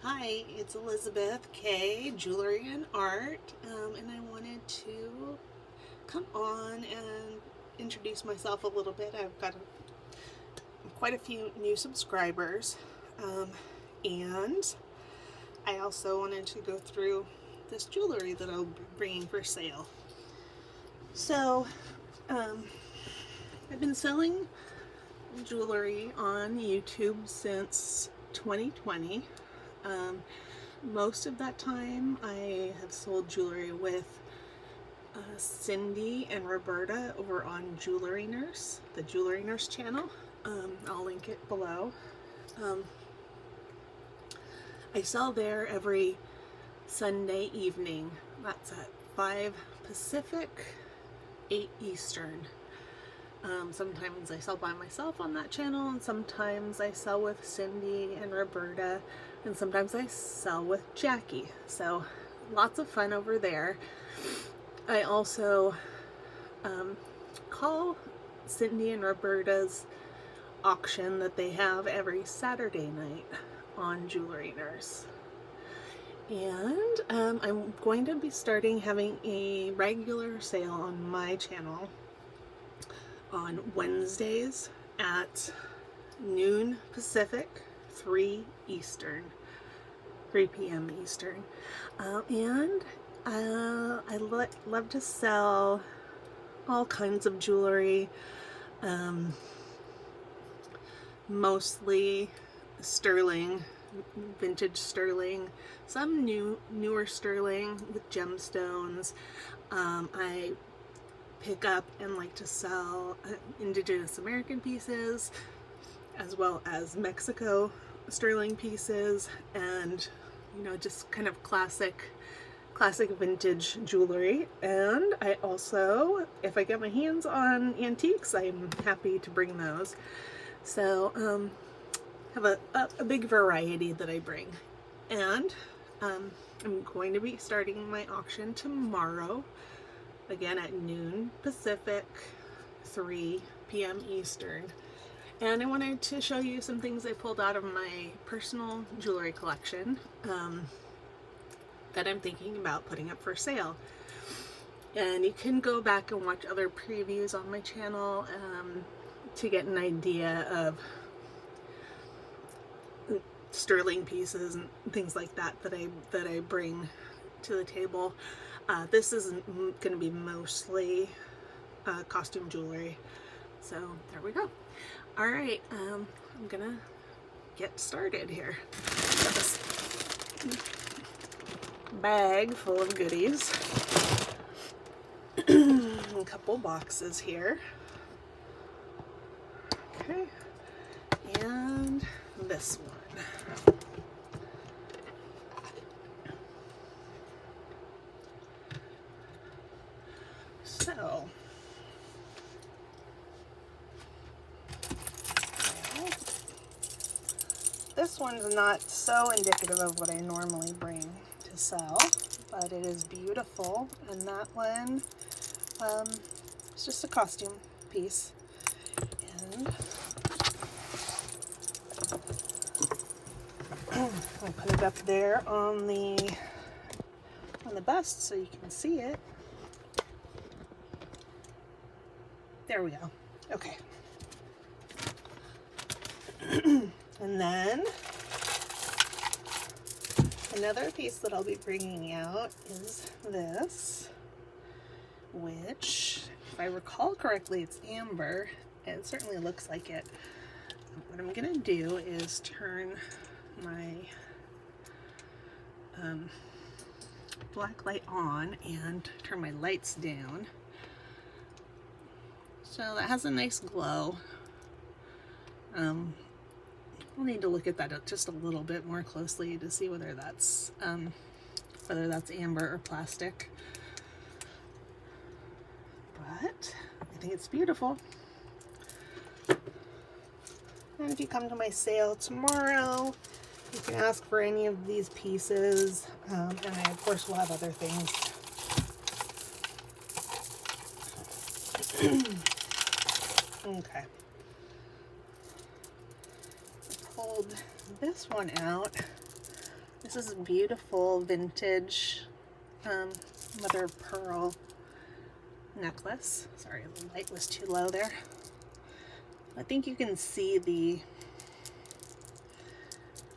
Hi, it's Elizabeth K, Jewelry and Art, and I wanted to come on and introduce myself a little bit. I've got quite a few new subscribers, and I also wanted to go through this jewelry that I'll be bringing for sale. So, I've been selling jewelry on YouTube since 2020. Most of that time I have sold jewelry with Cindy and Roberta over on Jewelry Nurse, the Jewelry Nurse channel. I'll link it below. I sell there every Sunday evening. That's at 5 Pacific, 8 Eastern. Sometimes I sell by myself on that channel, and sometimes I sell with Cindy and Roberta, and sometimes I sell with Jackie. So lots of fun over there. I also call Cindy and Roberta's auction that they have every Saturday night on Jewelry Nurse. And I'm going to be starting having a regular sale on my channel on Wednesdays at noon Pacific, 3 p.m. Eastern. And I love to sell all kinds of jewelry, mostly sterling, vintage sterling, some newer sterling with gemstones. I pick up and like to sell indigenous American pieces as well as Mexico sterling pieces, and just kind of classic vintage jewelry. And I also, if I get my hands on antiques, I'm happy to bring those. So have a big variety that I bring. And I'm going to be starting my auction tomorrow, again at noon Pacific, 3 p.m. Eastern. And I wanted to show you some things I pulled out of my personal jewelry collection that I'm thinking about putting up for sale. And you can go back and watch other previews on my channel to get an idea of sterling pieces and things like that that I bring to the table. This is going to be mostly costume jewelry. So there we go. All right, I'm gonna get started here. Got this bag full of goodies. A couple boxes here. Okay, and this one. So, this one's not so indicative of what I normally bring to sell, but it is beautiful. And that one is just a costume piece. And I'll put it up there on the bust so you can see it. There we go. Okay. And then another piece that I'll be bringing out is this, which, if I recall correctly, it's amber. It certainly looks like it. What I'm going to do is turn my black light on and turn my lights down. So that has a nice glow. I'll need to look at that just a little bit more closely to see whether that's amber or plastic. But I think it's beautiful. And if you come to my sale tomorrow, you can ask for any of these pieces, and I of course will have other things. Okay. I pulled this one out This is a beautiful vintage mother of pearl necklace. Sorry, the light was too low there. I think you can see the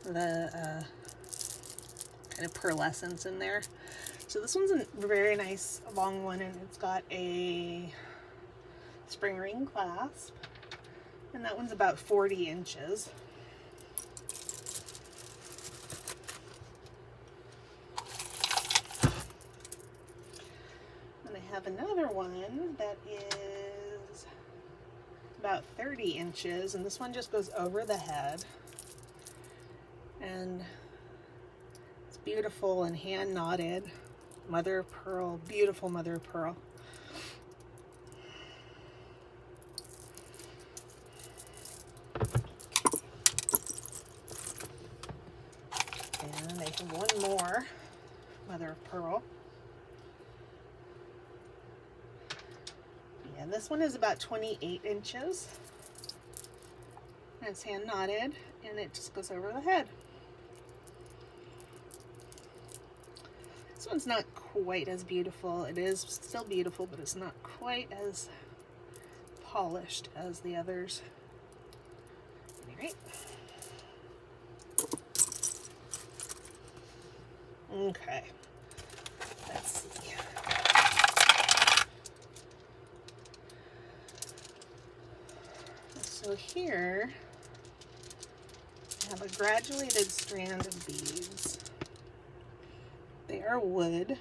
kind of pearlescence in there. So this one's a very nice long one, and it's got a spring ring clasp, and that one's about 40 inches. And I have another one that is about 30 inches, and this one just goes over the head, and it's beautiful and hand knotted, mother of pearl, beautiful mother of pearl. And I have one more mother of pearl. And this one is about 28 inches. And it's hand knotted, and it just goes over the head. This one's not quite as beautiful. It is still beautiful, but it's not quite as polished as the others. Alright. Okay. Let's see. So here I have a graduated strand of beads. They are wood.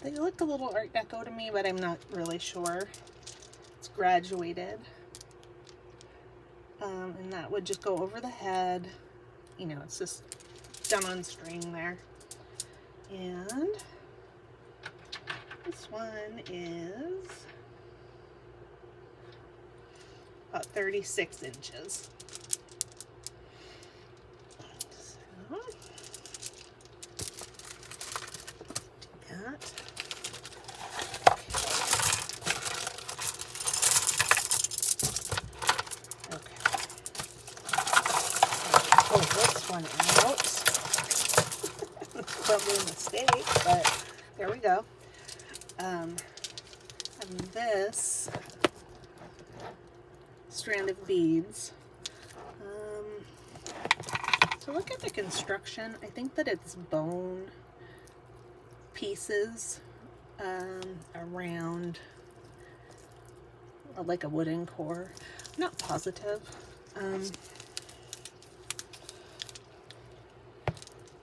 They look a little Art Deco to me, but I'm not really sure. It's graduated. And that would just go over the head. You know, it's just done on string there. And this one is about 36 inches. So, do that. Okay. Pull this one out. Probably a mistake, but there we go. And this strand of beads. So look at the construction. I think that it's bone pieces around like a wooden core. I'm not positive.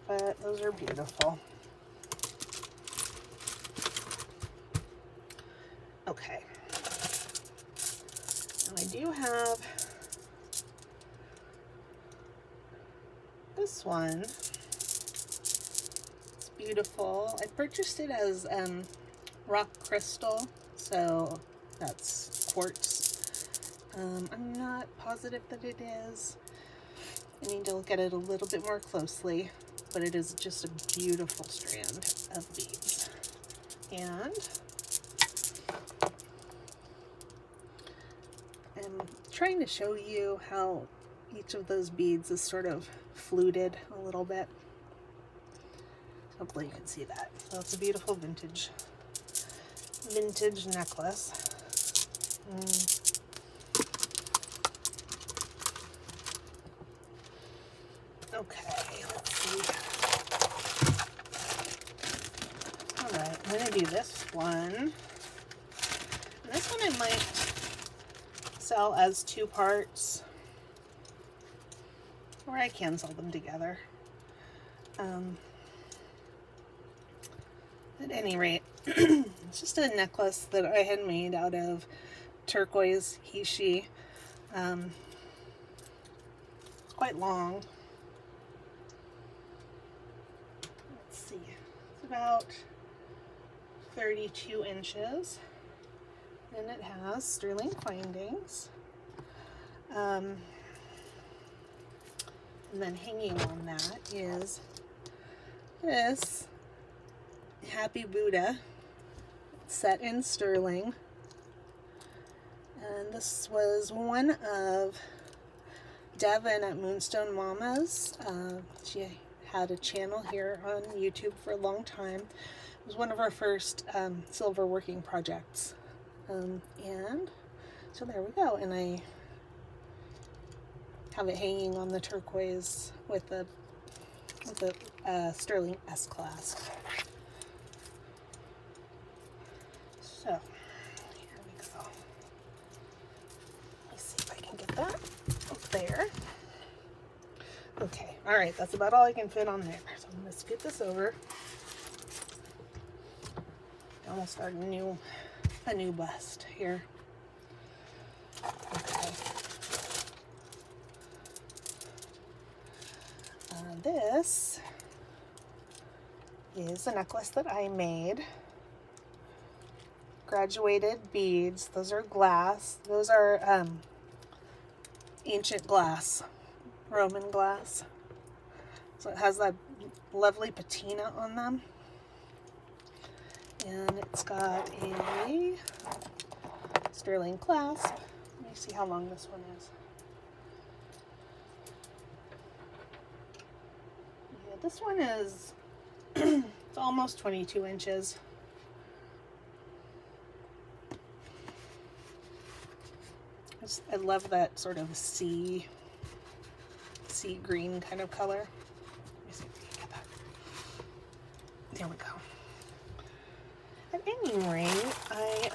But those are beautiful. Okay. Now I do have this one. It's beautiful. I purchased it as rock crystal, so that's quartz. I'm not positive that it is. I need to look at it a little bit more closely, but it is just a beautiful strand of beads. And I'm trying to show you how each of those beads is sort of fluted a little bit. Hopefully you can see that. So it's a beautiful vintage necklace. Okay, let's see. Alright, I'm going to do this one. And this one I might sell as two parts, or I can sell them together. At any rate, it's just a necklace that I had made out of turquoise heishi. It's quite long. Let's see, it's about 32 inches, and it has sterling findings. And then hanging on that is this Happy Buddha set in sterling. And this was one of Devin at Moonstone Mamas. She had a channel here on YouTube for a long time. It was one of our first silver working projects. And so there we go. And I have it hanging on the turquoise with the sterling S clasp. So here we go. Let me see if I can get that up there. Okay, all right, that's about all I can fit on there. So I'm gonna scoot this over. And we'll start a new bust here. Okay. This is a necklace that I made. Graduated beads. Those are glass. Those are ancient glass, Roman glass. So it has that lovely patina on them. And it's got a sterling clasp. Let me see how long this one is. Yeah, this one is it's almost 22 inches. I love that sort of sea green kind of color. Let me see if we can get that. There we go. At any rate, I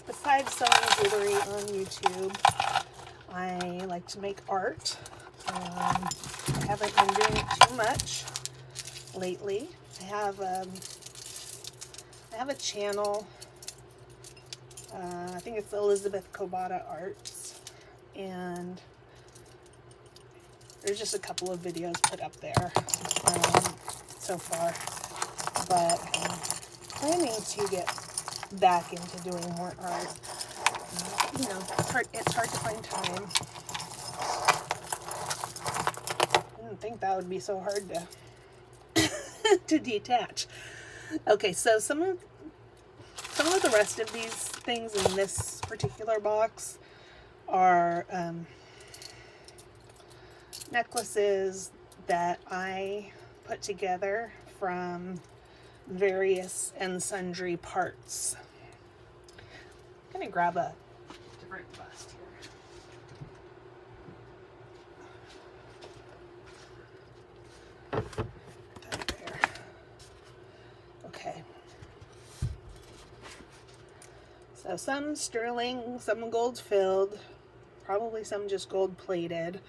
besides selling jewelry on YouTube, I like to make art. I haven't been doing it too much lately. I have a channel. I think it's Elizabeth Kobata Arts, and there's just a couple of videos put up there so far, but planning to get back into doing more art. You know, it's hard to find time. I didn't think that would be so hard to detach. Okay, so some of the rest of these things in this particular box are necklaces that I put together from various and sundry parts. I'm gonna grab a different bust here. That there. Okay. So some sterling, some gold filled, probably some just gold plated.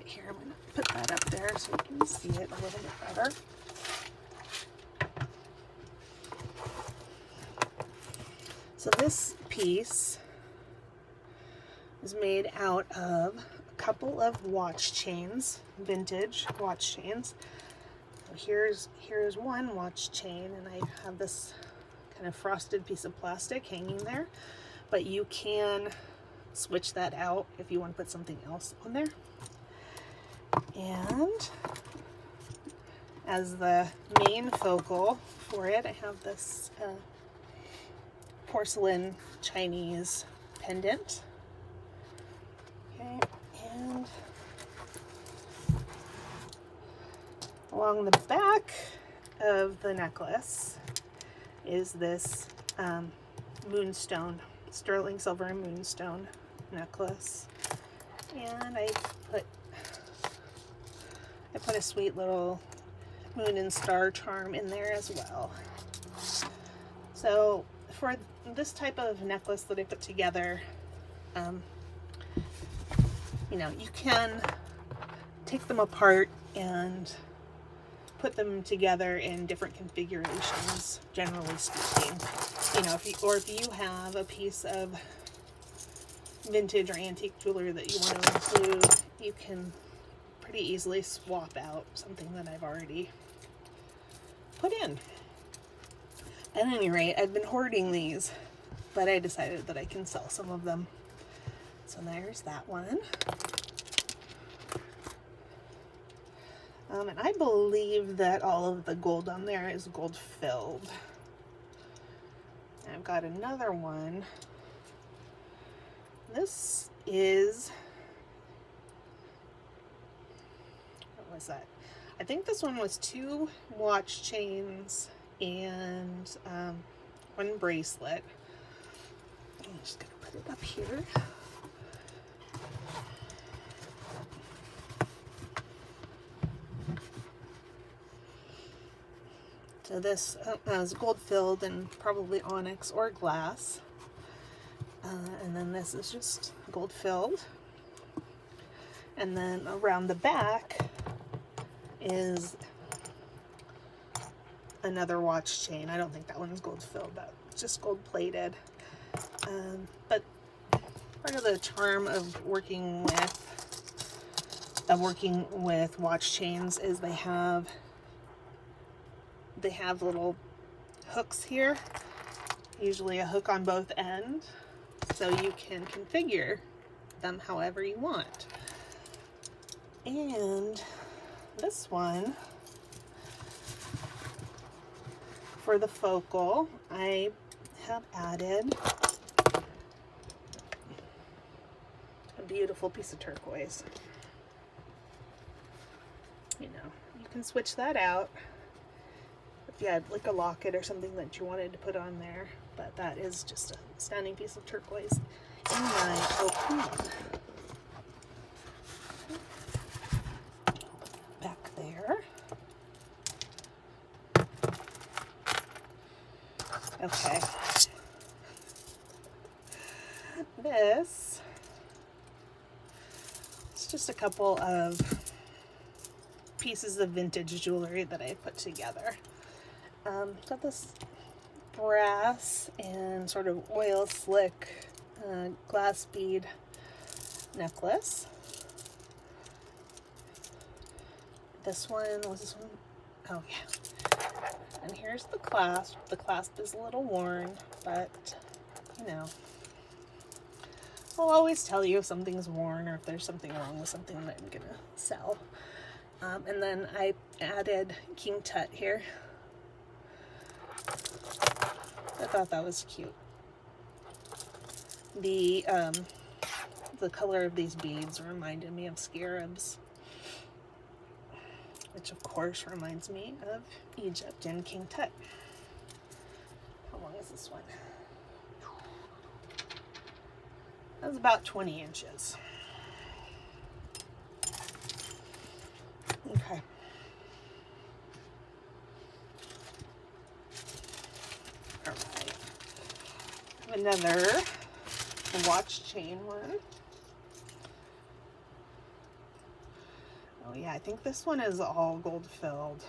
Here, I'm going to put that up there so you can see it a little bit better. So this piece is made out of a couple of watch chains, vintage watch chains. So here's one watch chain, and I have this kind of frosted piece of plastic hanging there, but you can switch that out if you want to put something else on there. And as the main focal for it, I have this porcelain Chinese pendant. Okay, and along the back of the necklace is this moonstone, sterling silver moonstone necklace, and I put a sweet little moon and star charm in there as well. So for this type of necklace that I put together, you know, you can take them apart and put them together in different configurations, generally speaking. You know, if you have a piece of vintage or antique jewelry that you want to include, you can pretty easily swap out something that I've already put in. At any rate, I've been hoarding these, but I decided that I can sell some of them. So there's that one. And I believe that all of the gold on there is gold filled. And I've got another one. This is, what was that? I think this one was 2 watch chains and 1 bracelet. I'm just gonna put it up here. So this is gold filled and probably onyx or glass. And then this is just gold filled. And then around the back is another watch chain. I don't think that one's gold filled, that's just gold plated. But part of the charm of working with watch chains is they have little hooks here, usually a hook on both ends, so you can configure them however you want. And this one, for the focal, I have added a beautiful piece of turquoise. You know, you can switch that out if you had like a locket or something that you wanted to put on there, but that is just a stunning piece of turquoise in my opinion. Back there. Okay. This is just a couple of pieces of vintage jewelry that I put together. Got this brass and sort of oil slick glass bead necklace. This one was this one. Oh yeah. And here's the clasp. The clasp is a little worn, but you know, I'll always tell you if something's worn or if there's something wrong with something that I'm gonna sell. And then I added king tut here. I thought that was cute. The color of these beads reminded me of scarabs, which of course reminds me of Egypt and king tut. How long is this one? That was about 20 inches. Okay. All right. Another watch chain one. Oh yeah, I think this one is all gold filled.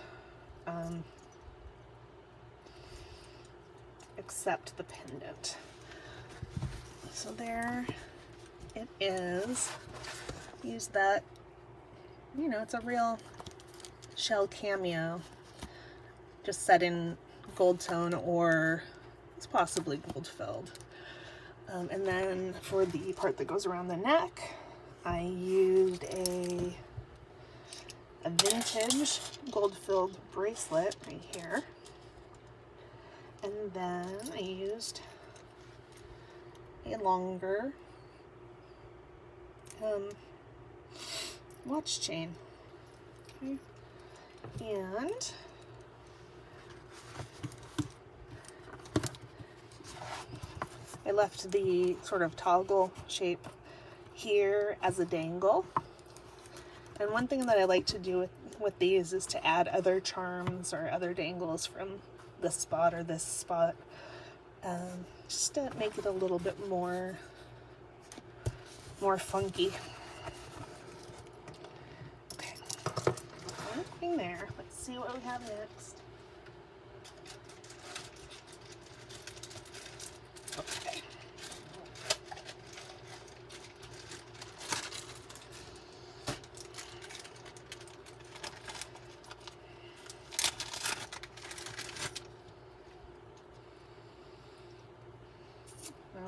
Except the pendant. So there it is. Use that, you know, it's a real shell cameo, just set in gold tone, or it's possibly gold filled. And then for the part that goes around the neck, I used a vintage gold filled bracelet right here. And then I used a longer watch chain. Okay. And I left the sort of toggle shape here as a dangle. And one thing that I like to do with these is to add other charms or other dangles from this spot or this spot, just to make it a little bit more funky. Okay, nothing there. Let's see what we have next. Okay.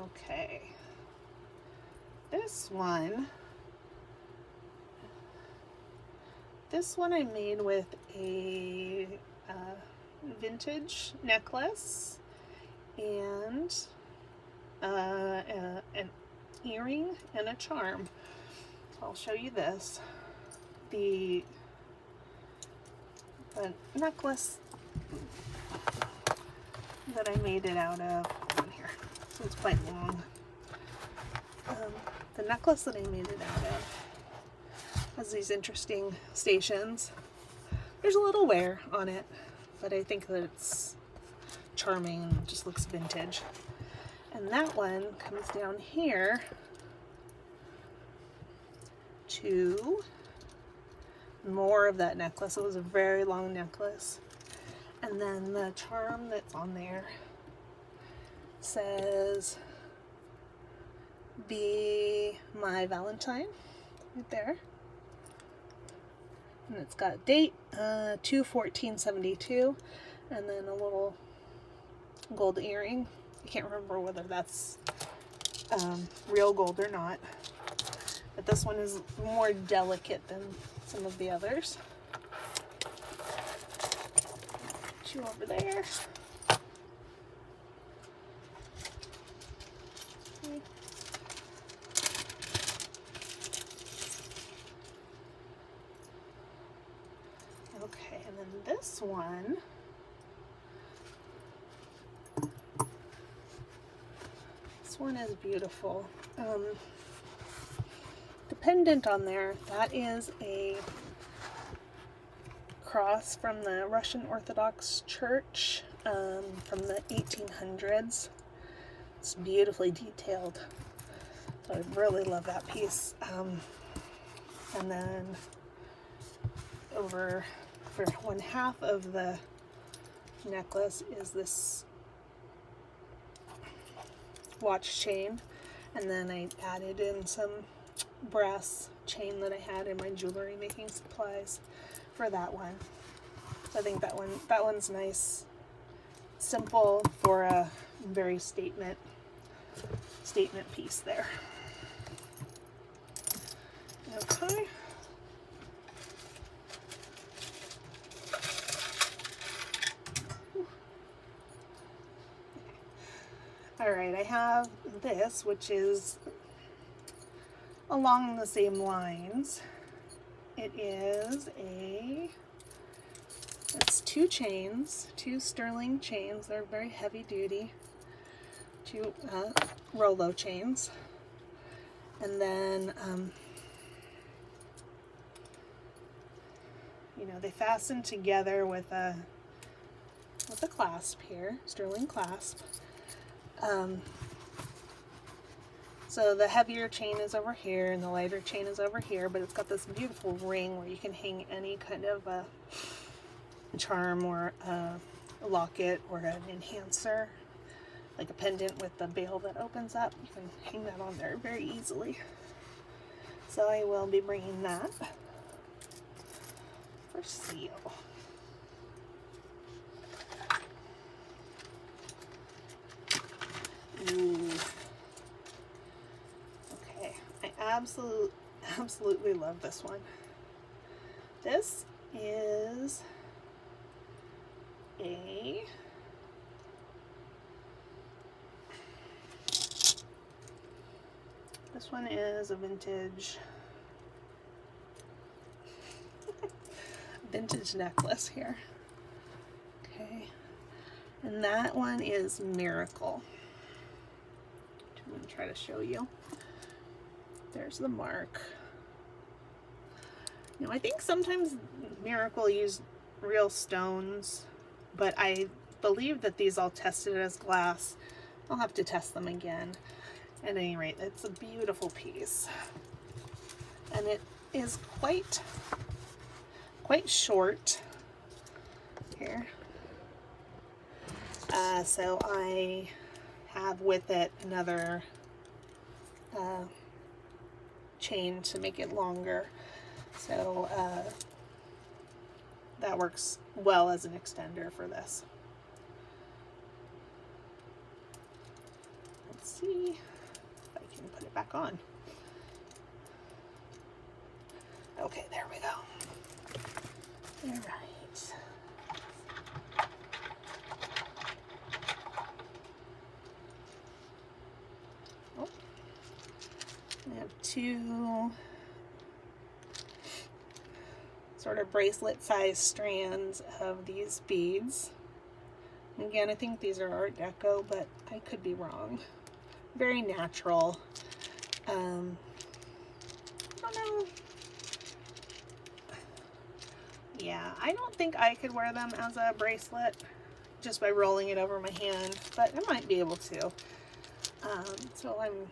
Okay, this one I made with a vintage necklace and earring and a charm. I'll show you this. The necklace that I made it out of, hold on here, so it's quite long. The necklace that I made it out of has these interesting stations. There's a little wear on it, but I think that it's charming and just looks vintage. And that one comes down here to more of that necklace. It was a very long necklace. And then the charm that's on there says, "Be my Valentine," right there. And it's got date 2/14/72, and then a little gold earring. I can't remember whether that's real gold or not, but this one is more delicate than some of the others. Put you over there. Okay, and then this one, is beautiful. The pendant on there, that is a cross from the Russian Orthodox Church from the 1800s. It's beautifully detailed. So I really love that piece. And then over for one half of the necklace is this watch chain, and then I added in some brass chain that I had in my jewelry making supplies for that one. So I think that one's nice, simple for a very statement piece there. Okay. Alright, I have this, which is along the same lines. It's two chains, two sterling chains. They're very heavy duty, two Rolo chains. And then, they fasten together with a clasp here, sterling clasp. So the heavier chain is over here and the lighter chain is over here, but it's got this beautiful ring where you can hang any kind of a charm or a locket or an enhancer, like a pendant with the bail that opens up. You can hang that on there very easily. So I will be bringing that for sale. Ooh. Okay, I absolutely love this one. This is a vintage necklace here. Okay, and that one is Miracle. I'm going to try to show you. There's the mark. I think sometimes Miracle use real stones, but I believe that these all tested as glass. I'll have to test them again. At any rate, it's a beautiful piece. And it is quite short here. So I have with it another chain to make it longer. So that works well as an extender for this. Let's see if I can put it back on. Okay, there we go. All right. 2 sort of bracelet size strands of these beads. Again, I think these are Art Deco, but I could be wrong. Very natural. I don't know. Yeah, I don't think I could wear them as a bracelet just by rolling it over my hand, but I might be able to. So I'm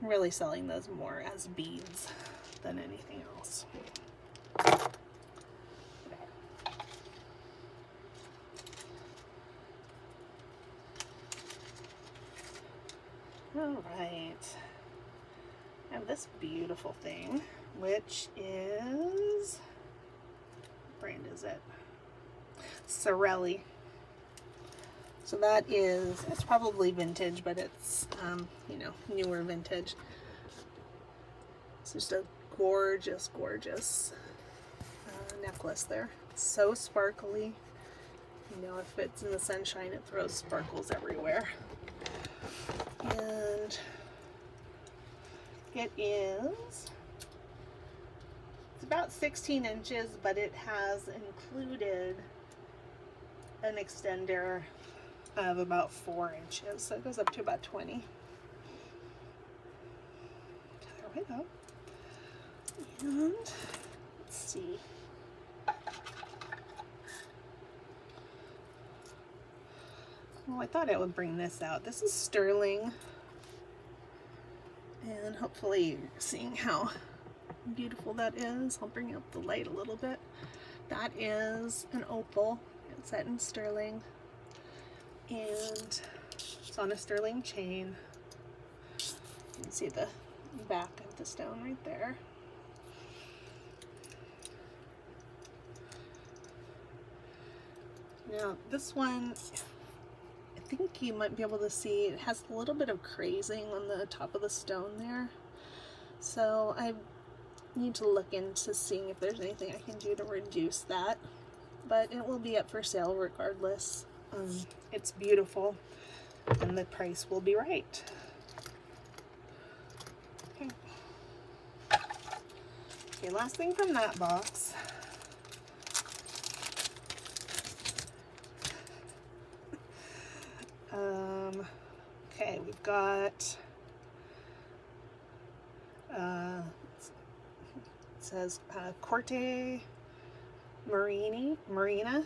really selling those more as beads than anything else. All right, I have this beautiful thing, which is, what brand is it? Sorelli. So that is, it's probably vintage, but it's, you know, newer vintage. It's just a gorgeous, gorgeous necklace there. It's so sparkly. You know, if it's in the sunshine, it throws sparkles everywhere. And it is, it's about 16 inches, but it has included an extender of about 4 inches, so it goes up to about 20. There we go. And let's see. Well, I thought I would bring this out. This is sterling, and hopefully you're seeing how beautiful that is. I'll bring up the light a little bit. That is an opal. It's set in sterling, and it's on a sterling chain. You can see the back of the stone right there. Now this one, I think you might be able to see it has a little bit of crazing on the top of the stone there. So I need to look into seeing if there's anything I can do to reduce that. But it will be up for sale regardless. It's beautiful, and the price will be right. Okay. Okay, last thing from that box. Okay, we've got, it says Corte Marina,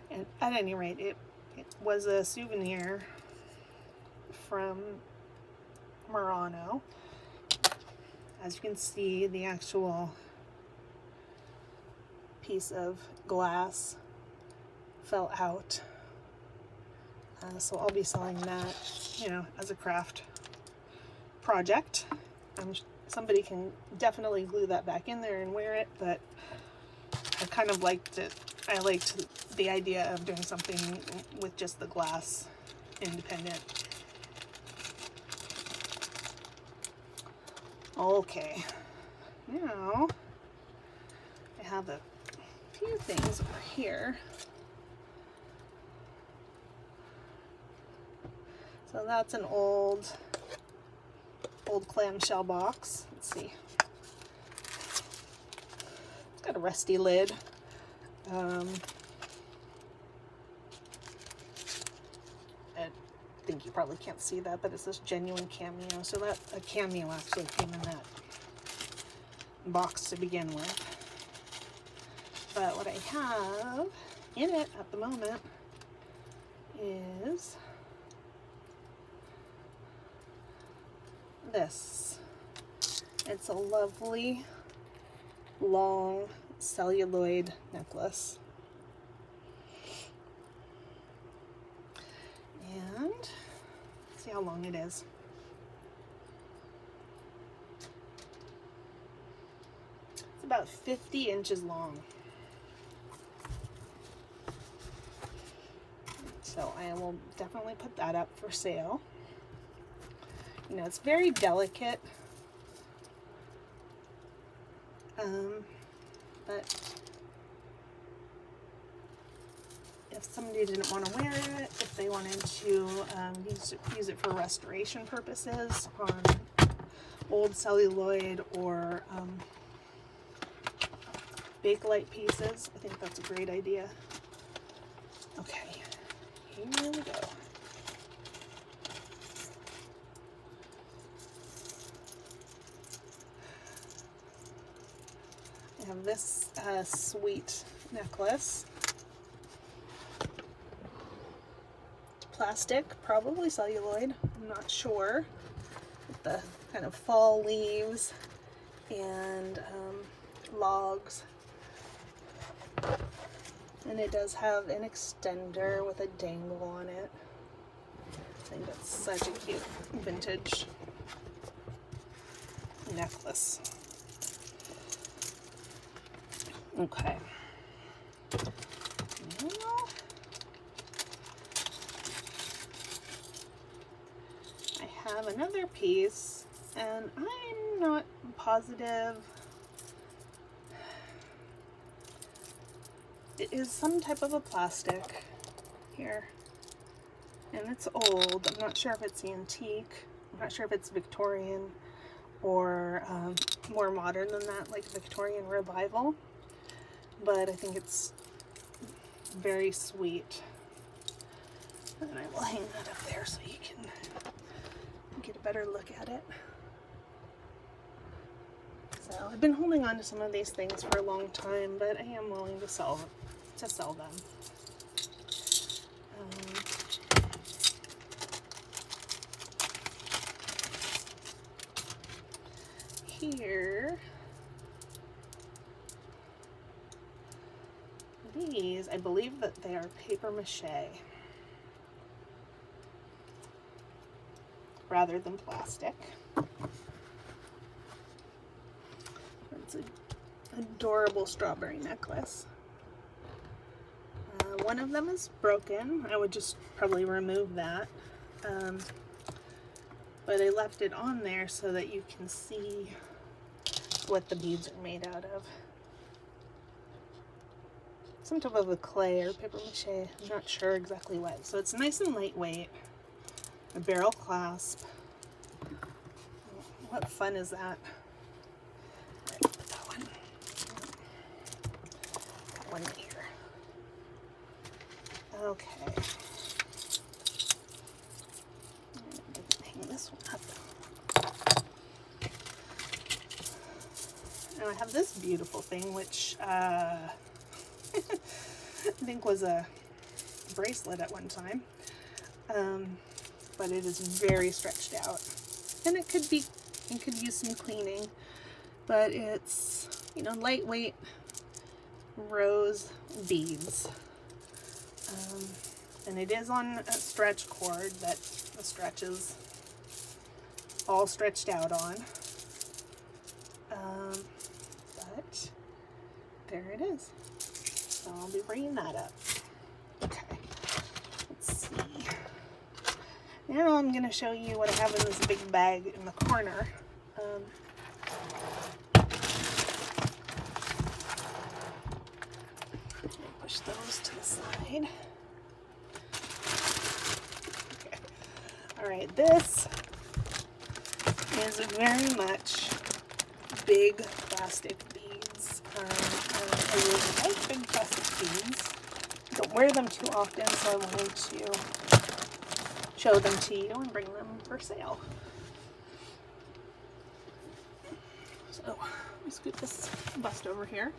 and at any rate, it was a souvenir from Murano. As you can see, the actual piece of glass fell out. So I'll be selling that, you know, as a craft project. Somebody can definitely glue that back in there and wear it, but I kind of liked it. I liked the idea of doing something with just the glass independent. Okay, now I have a few things over here. So that's an old clamshell box. Let's see. It's got a rusty lid. I think you probably can't see that, but it says genuine cameo. So that a cameo actually came in that box to begin with. But what I have in it at the moment is this. It's a lovely long celluloid necklace, and see how long it is. It's about 50 inches long. So I will definitely put that up for sale. You know, it's very delicate, but if somebody didn't want to wear it, if they wanted to use it for restoration purposes old celluloid or Bakelite pieces. I think that's a great idea. Okay, here we go. I have this sweet necklace. Plastic, probably celluloid, I'm not sure. With the kind of fall leaves and logs. And it does have an extender with a dangle on it. I think that's such a cute vintage necklace. Okay. Now, I have another piece, and I'm not positive. It is some type of a plastic here, and it's old. I'm not sure if it's antique. I'm not sure if it's Victorian or more modern than that, like Victorian Revival. But I think it's very sweet. And I will hang that up there so you can get a better look at it. So I've been holding on to some of these things for a long time, but I am willing to sell them. Here, these, I believe that they are paper mache rather than plastic. It's an adorable strawberry necklace. One of them is broken. I would just probably remove that. But I left it on there so that you can see what the beads are made out of. Some type of a clay or paper mache. I'm not sure exactly what. So it's nice and lightweight. A barrel clasp. What fun is that? All right, put that one. That one here. Okay. Hang this one up. Now I have this beautiful thing, which I think was a bracelet at one time, but it is very stretched out, and it could use some cleaning. But it's, you know, lightweight rose beads. And it is on a stretch cord that the stretch is all stretched out on. But there it is. So I'll be bringing that up. Okay, let's see. Now I'm going to show you what I have in this big bag in the corner. Push those to the side. Okay. Alright, this is very much big plastic beads. I really like big plastic beads. Don't wear them too often, so I wanted to show them to you and bring them for sale. So, let me scoot this bust over here.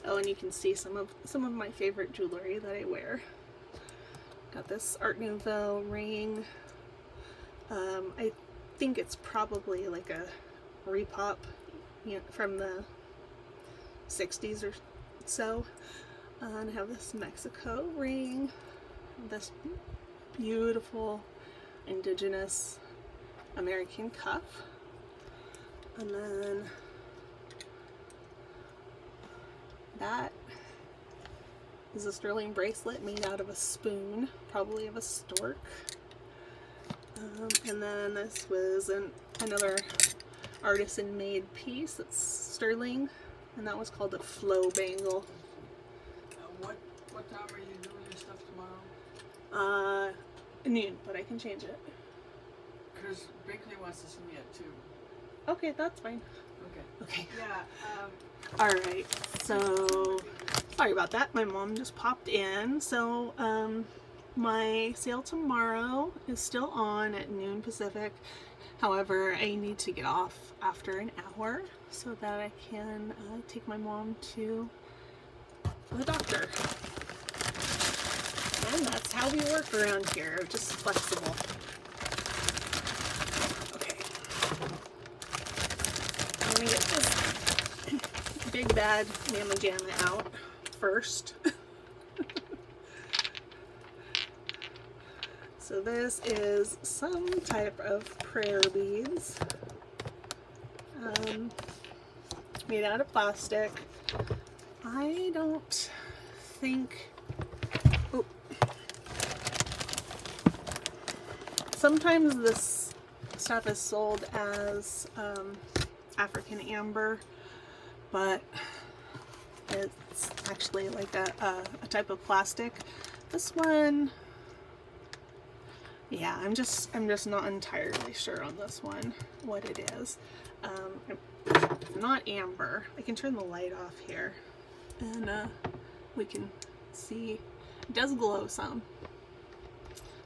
Oh, and you can see some of my favorite jewelry that I wear. Got this Art Nouveau ring. I think it's probably like a repop, you know, from the 60s or so. And I have this Mexico ring, this beautiful indigenous American cuff, and then that is a sterling bracelet made out of a spoon, probably of a stork. And then this was another artisan-made piece that's sterling, and that was called a flow bangle. What time are you doing your stuff tomorrow? Noon, but I can change it. because Binkley wants to see me at 2. Okay, that's fine. Okay. Okay. Yeah. All right. So sorry about that. My mom just popped in. So my sale tomorrow is still on at noon Pacific. However, I need to get off after an hour so that I can take my mom to the doctor. And that's how we work around here, just flexible. Okay. Let me get this big bad Mama Jamma out first. So this is some type of prayer beads made out of plastic. I don't think... Oh. Sometimes this stuff is sold as African amber, but it's actually like a type of plastic. This one... Yeah, I'm just not entirely sure on this one what it is. It's not amber. I can turn the light off here, and we can see it does glow some.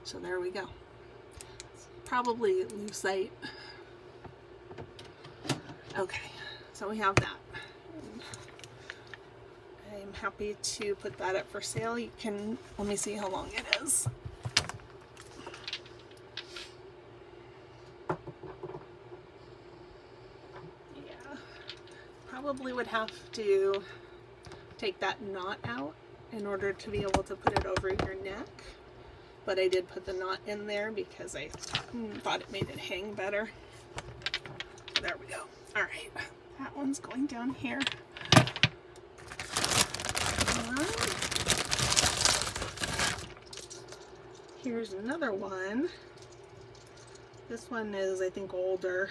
So there we go. It's probably lucite. Okay, so we have that. I'm happy to put that up for sale. You can let me see how long it is. Probably would have to take that knot out in order to be able to put it over your neck, but I did put the knot in there because I thought it made it hang better. So there we go. All right, that one's going down here. Here's another one. This one is, I think, older.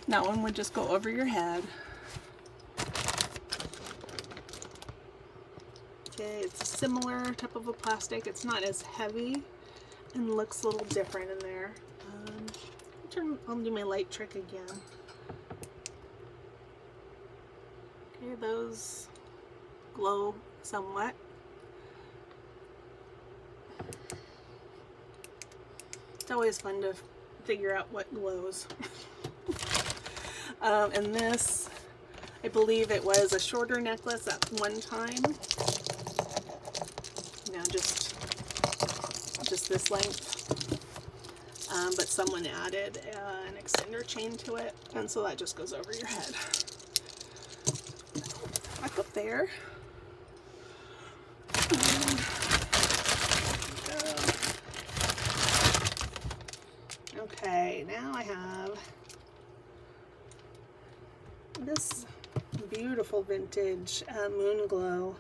That one would just go over your head. Okay, it's a similar type of a plastic. It's not as heavy and looks a little different in there. I'll do my light trick again. Okay, those glow somewhat. It's always fun to figure out what glows. And this, I believe it was a shorter necklace at one time. Now just this length. But someone added an extender chain to it, and so that just goes over your head. Back up there. Okay, now I have this beautiful vintage moon glow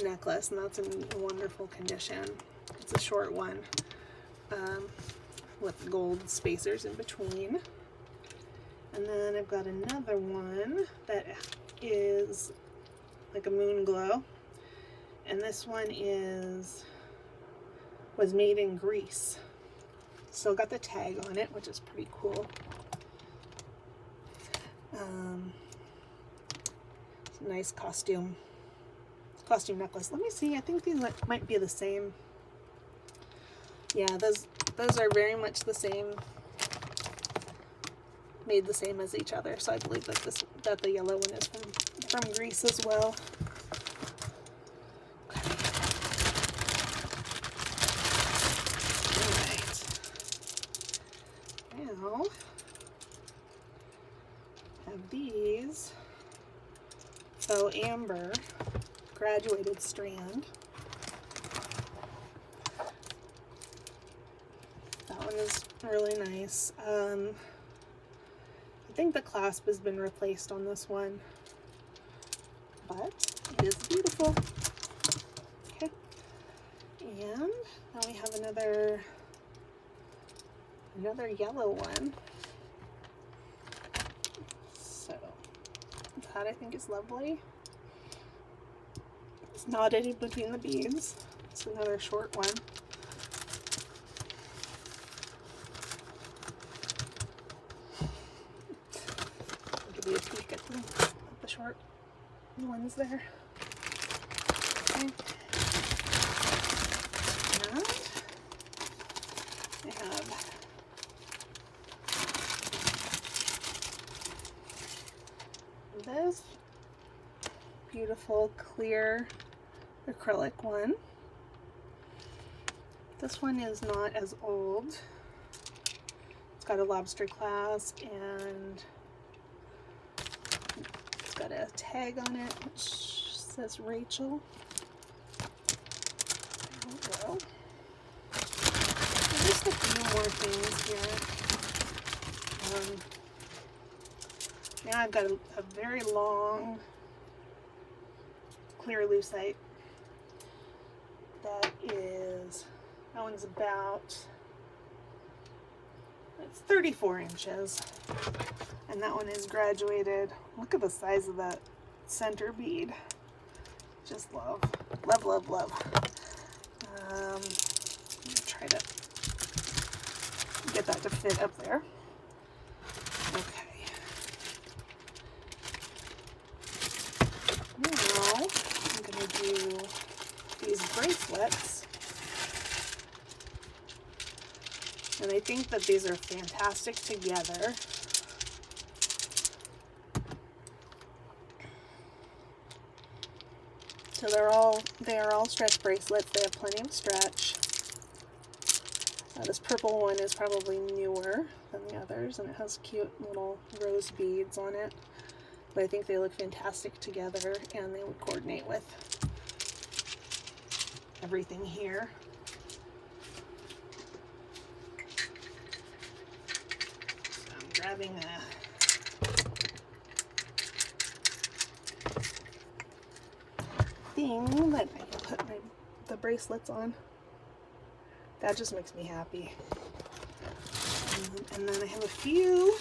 necklace, and that's in wonderful condition. It's a short one with gold spacers in between. And then I've got another one that is like a moon glow, and this one was made in Greece. Still got the tag on it, which is pretty cool. It's a nice costume necklace. Let me see. I think these might be the same. Yeah, those are very much the same. Made the same as each other. So I believe that the yellow one is from Greece as well. Okay. All right. Now have these. So amber graduated strand. That one is really nice. I think the clasp has been replaced on this one, but it is beautiful. Okay, and now we have another yellow one. So that I think is lovely. It's knotted in between the beads, It's another short one. I'll give you a peek at the short ones there. Okay. And I have this beautiful clear acrylic one. This one is not as old. It's got a lobster clasp and it's got a tag on it which says Rachel. There we go. And just a few more things here. Now I've got a very long clear lucite that one's about, it's 34 inches, and that one is graduated. Look at the size of that center bead. Just love, love, love, love. I'm gonna try to get that to fit up there. Okay. Now I'm going to do these bracelets, and I think that these are fantastic together. So they are all stretch bracelets. They have plenty of stretch. This purple one is probably newer than the others, and it has cute little rose beads on it. But I think they look fantastic together, and they would coordinate with everything here. So I'm grabbing a thing that I can put the bracelets on. That just makes me happy. And then I have a few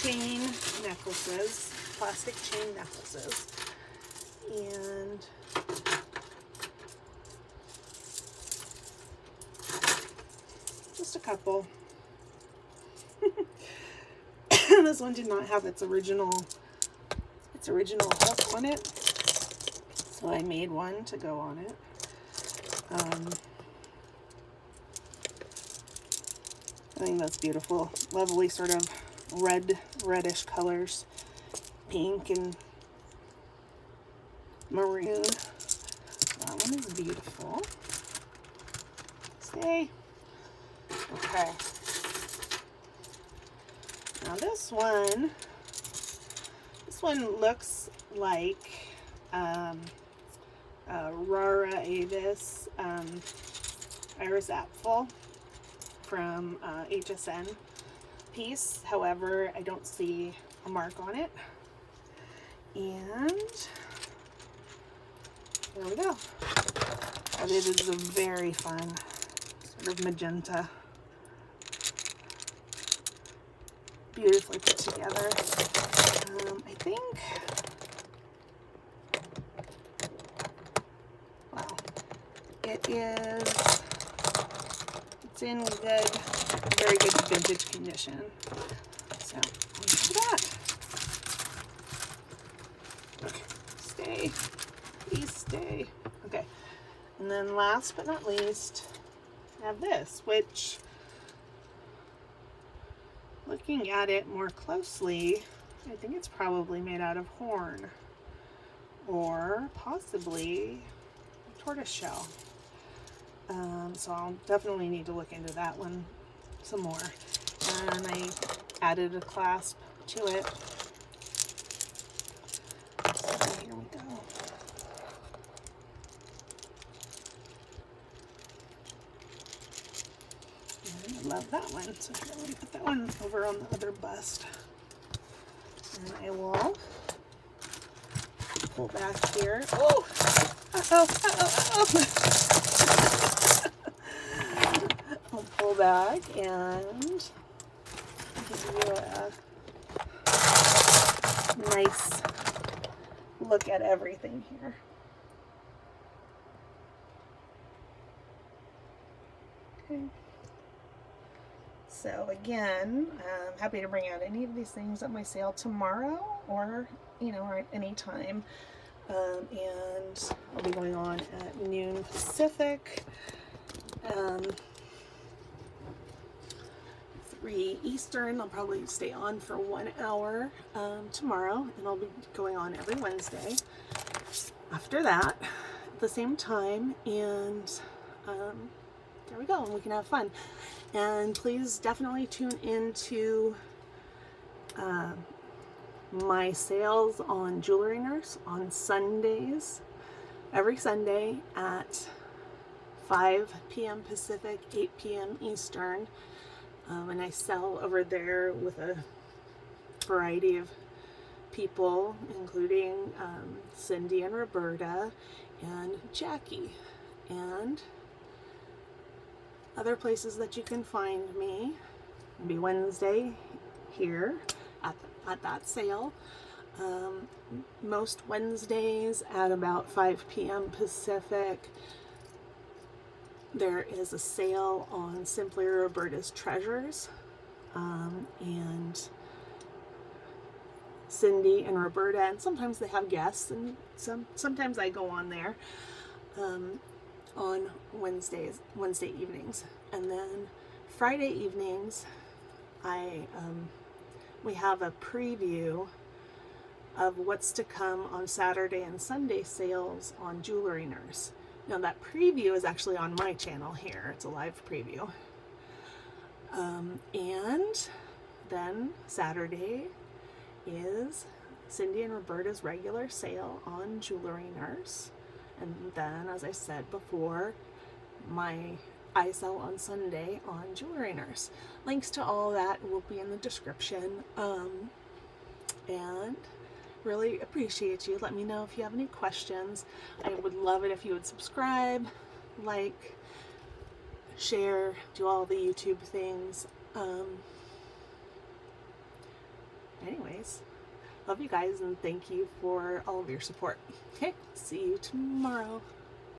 chain necklaces, plastic chain necklaces, and just a couple. This one did not have its original hook on it, so I made one to go on it. I think that's beautiful. Lovely sort of reddish colors, pink and maroon. That one is beautiful. Stay. Okay. Now this one looks like Rara Avis Iris Apfel from HSN piece. However, I don't see a mark on it. And there we go. But it is a very fun sort of magenta. Beautifully put together. I think, wow, it's in very good vintage condition. So, look at that. Okay, stay, please stay. Okay, and then last but not least, I have this, which, looking at it more closely, I think it's probably made out of horn or possibly tortoiseshell. So I'll definitely need to look into that one some more. And I added a clasp to it. So here we go. And I love that one. So here, let me put that one over on the other bust. And I will pull back here. Oh! Uh-oh! I'll pull back and give you a nice look at everything here. Okay. So again, I'm happy to bring out any of these things at my sale tomorrow, or or at any time. And I'll be going on at noon Pacific, 3 Eastern. I'll probably stay on for 1 hour tomorrow, and I'll be going on every Wednesday after that at the same time. And there we go, and we can have fun. And please definitely tune into my sales on Jewelry Nurse on Sundays, every Sunday at 5 p.m. Pacific, 8 p.m. Eastern. And I sell over there with a variety of people, including Cindy and Roberta and Jackie, and other places that you can find me. It'll be Wednesday here at that sale. Most Wednesdays at about 5 p.m. Pacific, there is a sale on Simply Roberta's Treasures, and Cindy and Roberta, and sometimes they have guests, and sometimes I go on there on Wednesday evenings. And then Friday evenings, we have a preview of what's to come on Saturday and Sunday sales on Jewelry Nurse. Now that preview is actually on my channel here. It's a live preview. And then Saturday is Cindy and Roberta's regular sale on Jewelry Nurse. And then, as I said before, I sell on Sunday on Jewelry Nurse. Links to all that will be in the description. And really appreciate you. Let me know if you have any questions. I would love it if you would subscribe, like, share, do all the YouTube things. Anyways, love you guys, and thank you for all of your support. Okay, see you tomorrow.